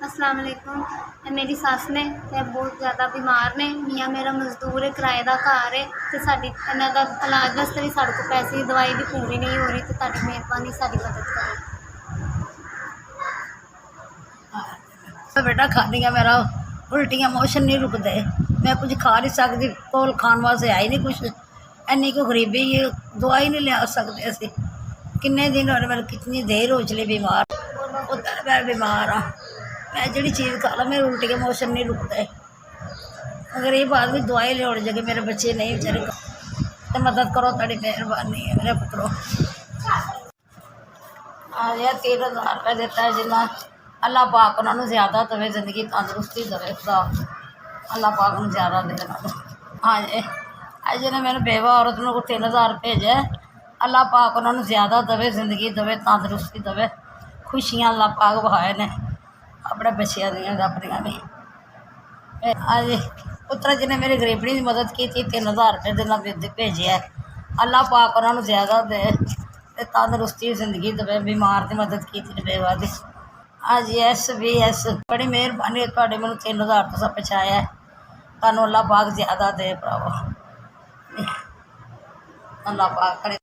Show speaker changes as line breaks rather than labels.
अस्सलाम वालेकुम। मेरी सੱਸ ने ते बहुत ज़्यादा बीमार ने। मियाँ मेरा मजदूर है, किराए का घर है तो साडी इन्हां दा इलाज वास्ते भी साडे कोल पैसे दी दवाई भी पूरी नहीं हो रही, तो तुहाडी मेहरबानी साडी मदद करो।
तो बेटा खानी है, मेरा उल्टियाँ मोशन नहीं रुकते, मैं कुछ खा नहीं सकती, कोल खान वास्ते आई नहीं कुछ, इन्नी को गरीबी है, दवाई नहीं लिया सकते असी। किन्ने दिन हो मेरे, कितनी देर हो चली बीमार, उधर मैं बीमार हाँ। मैं जी चीज़ खा ला मेरे उल्टियाँ मोशन नहीं रुकते। गरीब आदमी दवाई ले जगह मेरे बच्चे नहीं बेचारे, तो मदद करो, थोड़ी मेहरबानी है मेरे पुत्रों। आज 3000 रुपये देता है जिन्ना, अल्लाह पाक उन्होंने ज़्यादा दवे, जिंदगी तंदुरुस्ती दवे खुदा, अल्लाह पाक उन्होंने ज़्यादा दे। हाँ जी, अज जिन्हें मेरे बेवा औरत को 3000 भेजा, अल्लाह पाक उन्होंने ज़्यादा दवे, जिंदगी दवे, तंदुरुस्ती दवे, खुशियाँ अल्लाह पाक बहाए ने अपने बच्चों दियाँ अपनियां भी। अज पुत्रा जिन्हें मेरी गरीबनी की मदद की थी, 3000 रुपये देना भेजे है, अल्लाह पाक उन्होंने ज़्यादा दे, तंदुरुस्ती जिंदगी दवे, बीमार की मदद की थी बेवा की। आज SVS बड़ी मेहरबानी है, थोड़ी मैंने 3000 तो सब पहुँचाया है, तुहानू अल्लाह पाक ज़्यादा दे भरावो, अल्लाह पाक करे।